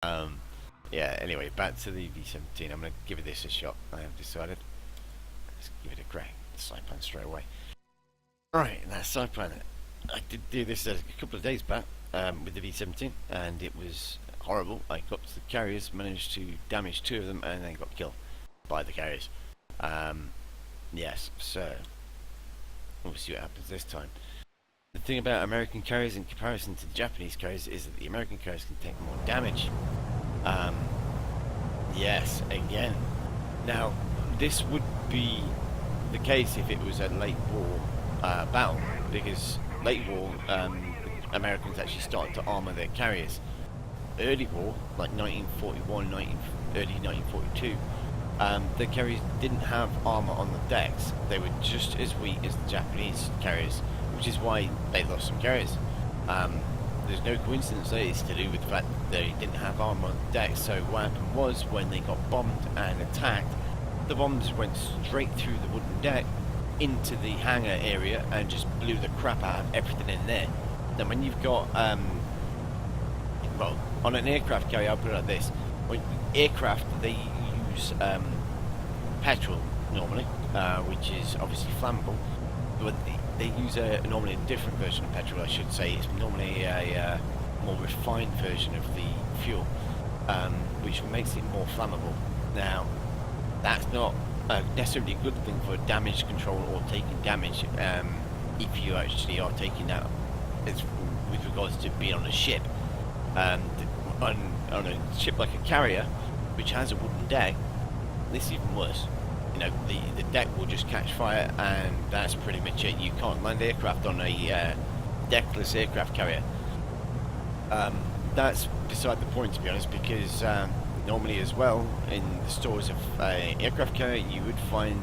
Yeah, anyway, back to the V-17. I'm going to give this a shot. I have decided. Let's give it a crack. Side plan straight away. Right, that's side plan. I did do this a couple of days back with the V-17, and it was horrible. I got to the carriers, managed to damage 2 of them, and then got killed by the carriers. Yes, so we'll see what happens this time. The thing about American carriers in comparison to the Japanese carriers is that the American carriers can take more damage. Yes, again. Now, this would be the case if it was a late war battle, because late war, Americans actually started to armour their carriers. Early war, like 1941, early 1942, the carriers didn't have armour on the decks. They were just as weak as the Japanese carriers, which is why they lost some carriers. There's no coincidence that it's to do with the fact that they didn't have armour on the deck. So what happened was, when they got bombed and attacked, the bombs went straight through the wooden deck into the hangar area and just blew the crap out of everything in there. Then when you've got, well, on an aircraft carrier, I'll put it like this: when aircraft, they use petrol normally, which is obviously flammable, but they use normally a different version of petrol, I should say. It's normally a more refined version of the fuel, which makes it more flammable. Now, that's not necessarily a good thing for damage control or taking damage, if you actually are taking that with regards to being on a ship. On a ship like a carrier, which has a wooden deck, this is even worse. You know, the deck will just catch fire, and that's pretty much it. You can't land aircraft on a deckless aircraft carrier. That's beside the point, to be honest, because normally as well, in the stores of aircraft carrier, you would find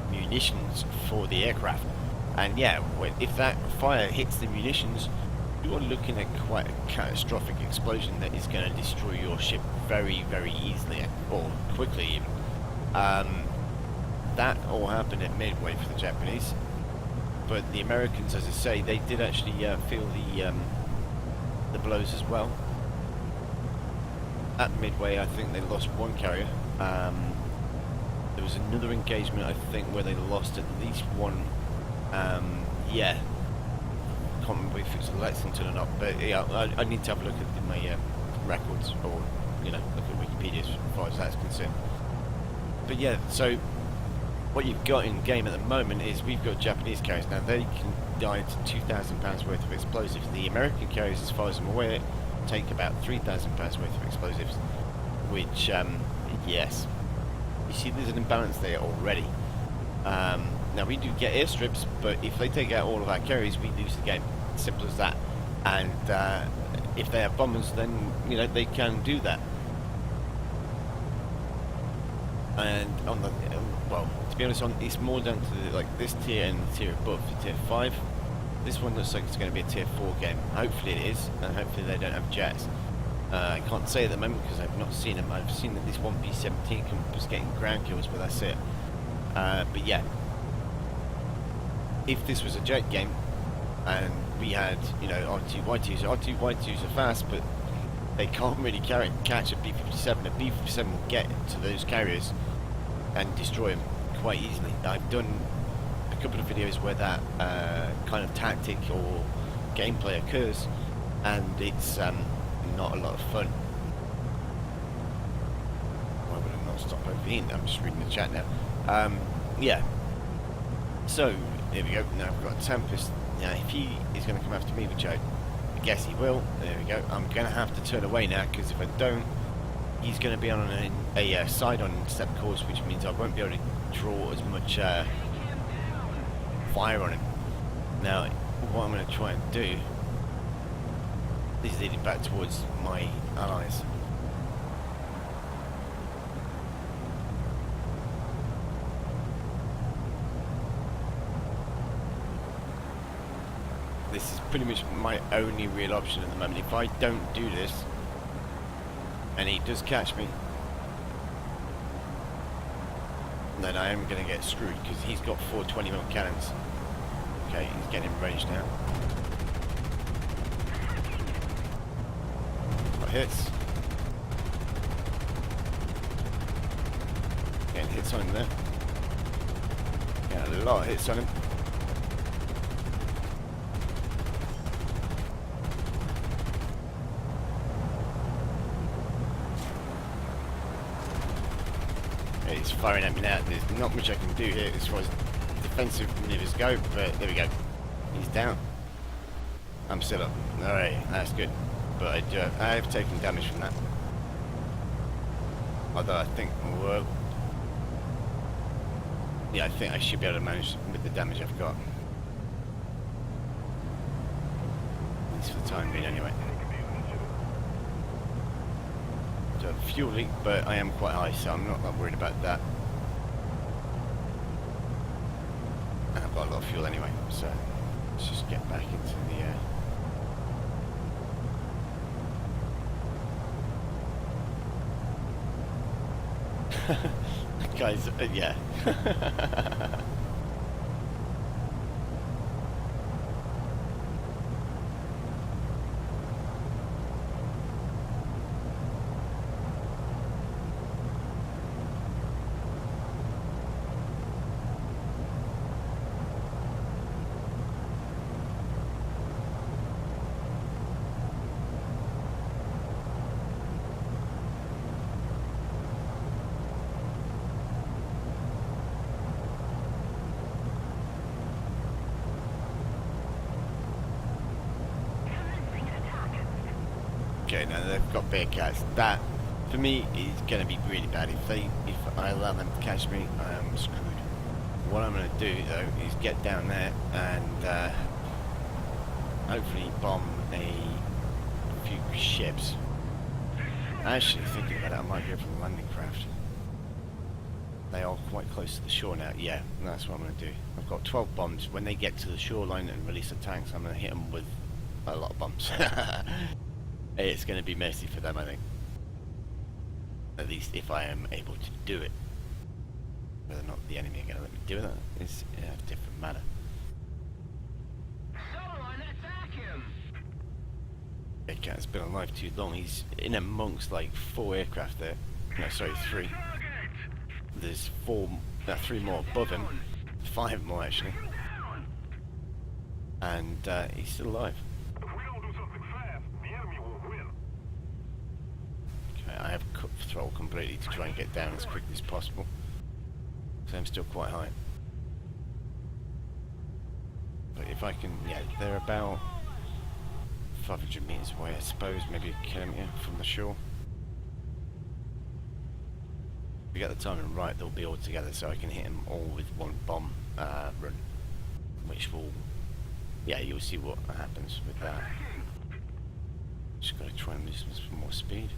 munitions for the aircraft. And yeah, if that fire hits the munitions, you are looking at quite a catastrophic explosion that is going to destroy your ship very, very easily, or quickly even. That all happened at Midway for the Japanese, but the Americans, as I say, they did actually feel the blows as well. At Midway, I think they lost 1 carrier. There was another engagement, I think, where they lost at least 1. Yeah, can't remember if it was Lexington or not, but yeah, I need to have a look at my records, or look at Wikipedia as far as that's concerned. But yeah, so what you've got in game at the moment is we've got Japanese carriers. Now, they can die to £2,000 worth of explosives. The American carriers, as far as I'm aware, take about £3,000 worth of explosives, which, yes, you see there's an imbalance there already. Now, we do get airstrips, but if they take out all of our carriers, we lose the game. Simple as that. And if they have bombers, then they can do that. And on the well, to be honest, it's more down to this tier and the tier above, the tier 5. This one looks like it's going to be a tier 4 game. Hopefully it is, and hopefully they don't have jets. I can't say at the moment because I've not seen them. I've seen that this one B-17 was getting ground kills, but that's it. But yeah, if this was a jet game and we had R2Y2s, R2Y2s are fast, but they can't really catch a B-57. A B-57 will get to those carriers and destroy them quite easily. I've done a couple of videos where that kind of tactic or gameplay occurs, and it's not a lot of fun. Why would I not stop overheating? I'm just reading the chat now. Yeah, so there we go. Now I've got a Tempest. Now if he is going to come after me, which I guess he will, there we go. I'm going to have to turn away now, because if I don't, he's going to be on a side-on instead of course, which means I won't be able to draw as much fire on him. Now, what I'm going to try and do is lead him back towards my allies. This is pretty much my only real option at the moment. If I don't do this, and he does catch me, then I am going to get screwed, because he's got 4 20mm cannons. Okay, he's getting in range now. Got hits. hits on him there. Yeah, a lot of hits on him. Yeah, he's firing at me now. There's not much I can do here as far as defensive maneuvers go, but there we go. He's down. I'm still up. Alright, that's good. But I have taken damage from that. Although I think, whoa. Yeah, I think I should be able to manage with the damage I've got. At least for the time being anyway. So a fuel leak, but I am quite high, so I'm not that worried about that. And I've got a lot of fuel anyway, so let's just get back into the guys, yeah. Okay, now they've got Bearcats. That, for me, is going to be really bad. If I allow them to catch me, I am screwed. What I'm going to do, though, is get down there and hopefully bomb a few ships. Actually, thinking about it, I might go for the landing craft. They are quite close to the shore now. Yeah, that's what I'm going to do. I've got 12 bombs. When they get to the shoreline and release the tanks, I'm going to hit them with a lot of bombs. It's going to be messy for them, I think. At least if I am able to do it. Whether or not the enemy are going to let me do that is a different matter. Someone attack him! Bearcat's been alive too long. He's in amongst like 4 aircraft there. No, sorry, 3. There's 3 more above him. 5 more actually. And he's still alive. I have cut the throttle completely to try and get down as quickly as possible. So I'm still quite high. But if I can, yeah, they're about 500 meters away, I suppose, maybe a kilometer from the shore. If we get the timing right, they'll be all together, so I can hit them all with one bomb run, which will, yeah, you'll see what happens with that. Just got to try and lose some more speed.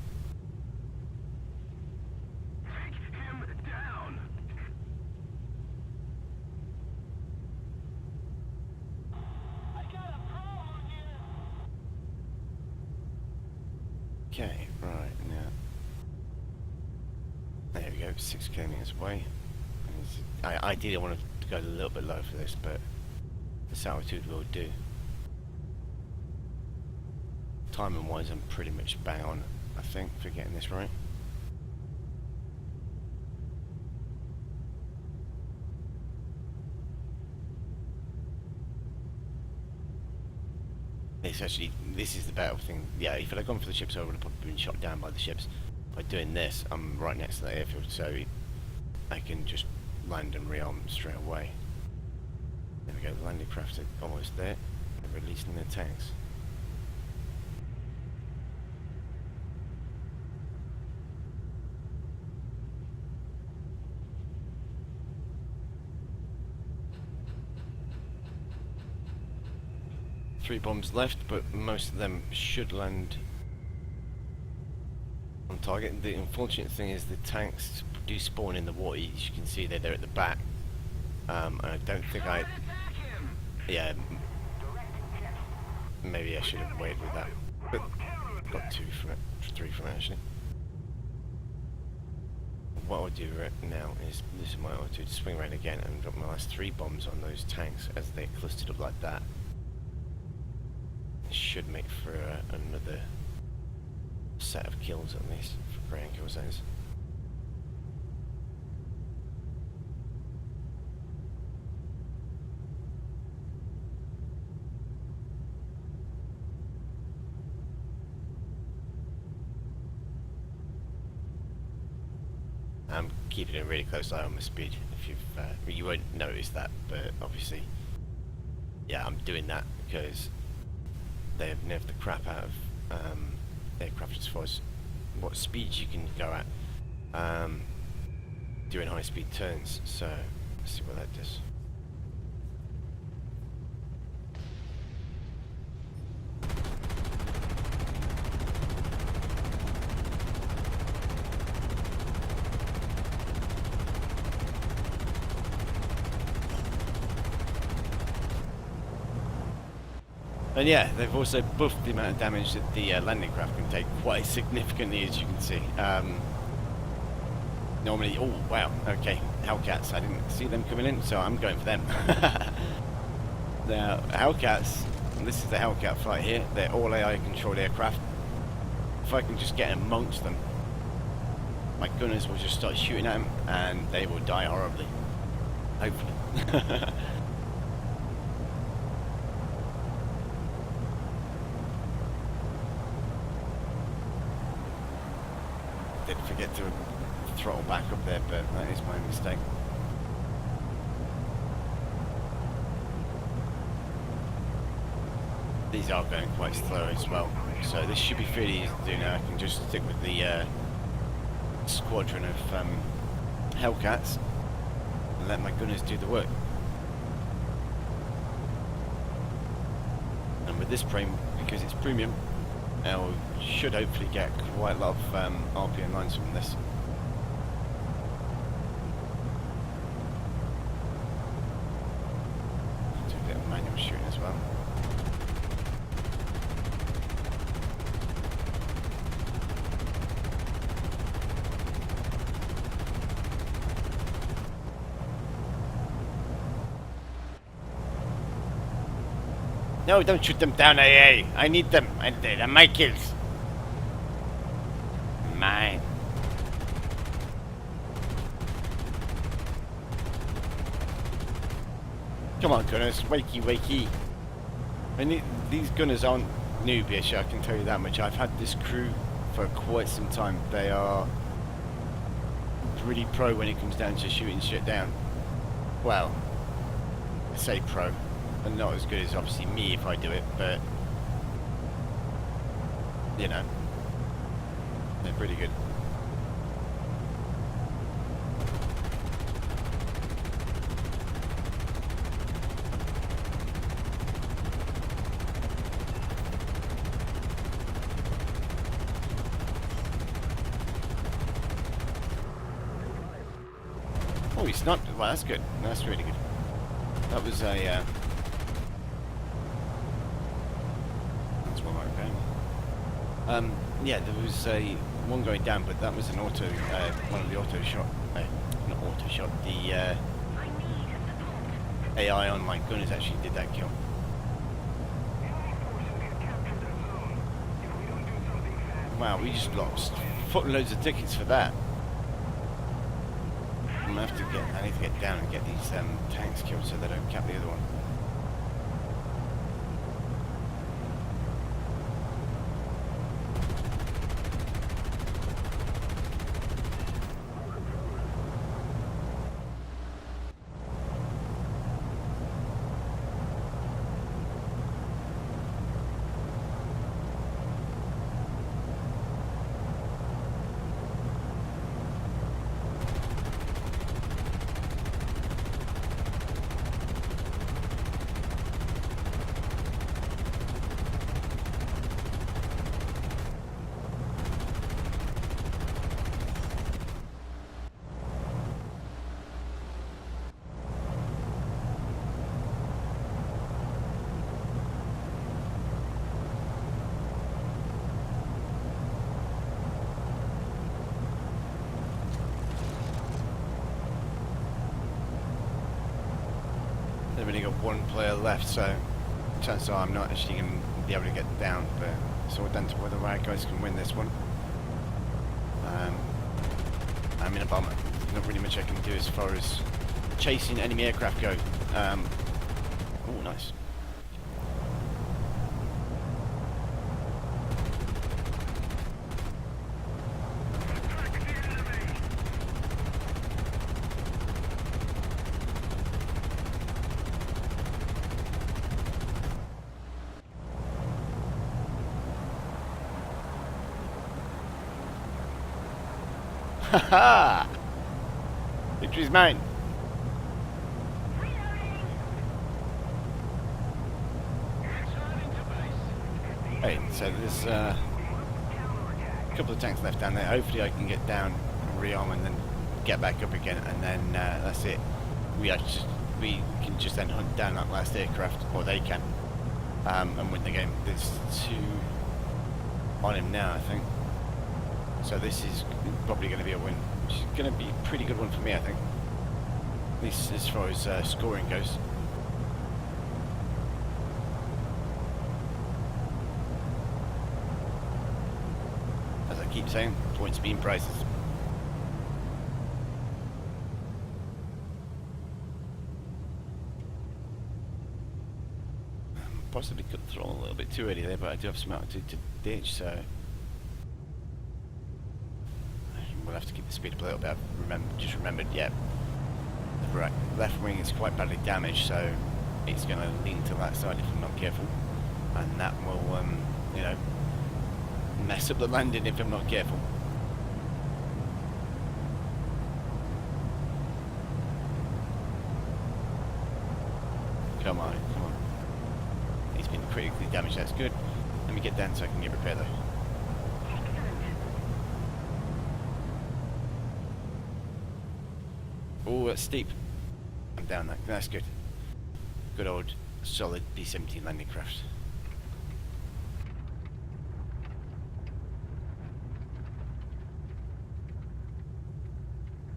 Okay, right, now, there we go, 6 kilometers away. I ideally want to go a little bit low for this, but this altitude will do. Timing wise, I'm pretty much bang on, I think, for getting this right. This is the better thing. Yeah, if I'd have gone for the ships, I would have probably been shot down by the ships. By doing this, I'm right next to the airfield, so I can just land and rearm straight away. There we go, the landing craft are almost there. They're releasing their tanks. Three bombs left, but most of them should land on target. The unfortunate thing is the tanks do spawn in the water. As you can see, they're there at the back. And I don't think yeah, maybe I should have waited with that. But got 2 from it, 3 from it actually. What I'll do right now is, this is my altitude, swing around again and drop my last 3 bombs on those tanks as they're clustered up like that. Should make for another set of kills at least for Groundkills zones. I'm keeping a really close eye on my speed. If you won't notice that, but obviously, yeah, I'm doing that because they have nerfed the crap out of aircraft as far as what speeds you can go at doing high-speed turns. So let's see what that does. And yeah, they've also buffed the amount of damage that the landing craft can take quite significantly, as you can see. Normally, oh wow, okay, Hellcats, I didn't see them coming in, so I'm going for them. Now, Hellcats, this is the Hellcat flight here, they're all AI controlled aircraft. If I can just get amongst them, my gunners will just start shooting at them, and they will die horribly. Hopefully. Did forget to throttle back up there, but that is my mistake. These are going quite slow as well, so this should be fairly easy to do now. I can just stick with the squadron of Hellcats and let my gunners do the work. And with this frame, because it's premium, I should hopefully get quite a lot of RPM lines from this. Do a bit of manual shooting as well. No, don't shoot them down, AA. I need them. They're my kills. Mine. Come on, gunners. Wakey, wakey. These gunners aren't noobish, I can tell you that much. I've had this crew for quite some time. They are pretty pro when it comes down to shooting shit down. Well, I say pro. And not as good as obviously me if I do it, but you know, they're pretty good. Oh, he's not. Well, that's good. That's really good. That was a. Yeah, there was one going down, but that was an auto, one of the auto shot, not auto shot, the AI on my gunners actually did that kill. Wow, we just lost footloads of tickets for that. I need to get down and get these tanks killed so they don't cap the other one. They've only got one player left, so chances are I'm not actually going to be able to get down, but it's all down to whether our guys can win this one. I'm in a bomber. There's not really much I can do as far as chasing enemy aircraft go. Oh, nice. ha! Victory's mine. Right, so there's a couple of tanks left down there. Hopefully I can get down, rearm, and then get back up again, and then that's it. We can just then hunt down that last aircraft, or they can, and win the game. There's 2 on him now, I think. So this is probably going to be a win, which is going to be a pretty good one for me, I think. At least as far as scoring goes. As I keep saying, points being prizes. Possibly cut the throttle a little bit too early there, but I do have some altitude to ditch, so we'll have to keep the speed up a little bit. I've just remembered, yeah, the left wing is quite badly damaged, so it's going to lean to that side if I'm not careful, and that will, you know, mess up the landing if I'm not careful. Come on, come on. He's been critically damaged, that's good. Let me get down so I can get repair though. Oh, that's steep. I'm down that. That's good. Good old solid B-17 landing craft.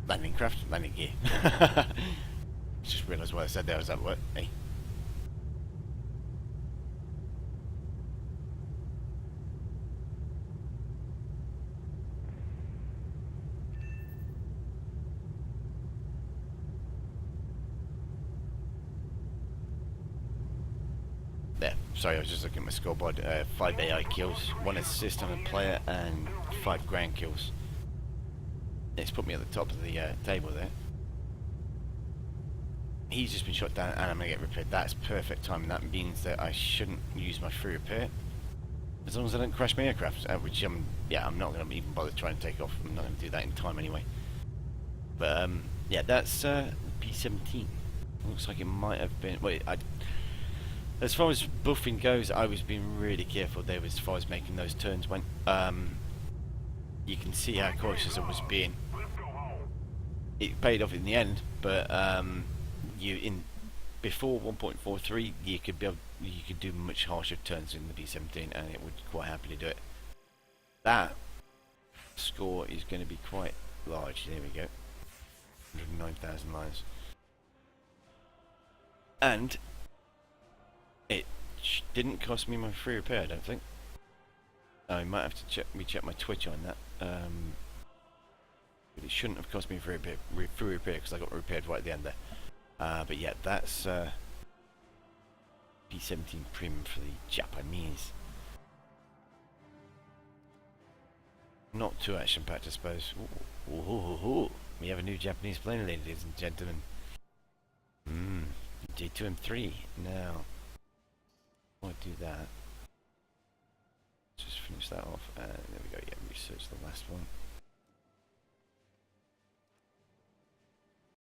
Landing craft? Landing gear. Just realised what I said there was that word. Hey. There. Sorry, I was just looking at my scoreboard. 5 AI kills, 1 assist on a player, and 5 ground kills. It's put me at the top of the table there. He's just been shot down, and I'm going to get repaired. That's perfect timing. That means that I shouldn't use my free repair, as long as I don't crash my aircraft, which I'm not going to even bother trying to take off. I'm not going to do that in time anyway. But yeah, that's B-17. Looks like it might have been. Wait, as far as buffing goes, I was being really careful there as far as making those turns went. You can see how cautious I was being. It paid off in the end, but before 1.43, you could do much harsher turns in the B-17, and it would quite happily do it. That score is going to be quite large. There we go, 109,000 lives, and it didn't cost me my free repair, I don't think. I might have to recheck my Twitch on that. But it shouldn't have cost me free repair because I got repaired right at the end there. But yeah, that's B-17 Premium for the Japanese. Not too action-packed, I suppose. Ooh. We have a new Japanese plane, ladies and gentlemen. J2M3. Now, I'll do that. Just finish that off, and there we go. Yeah, research the last one.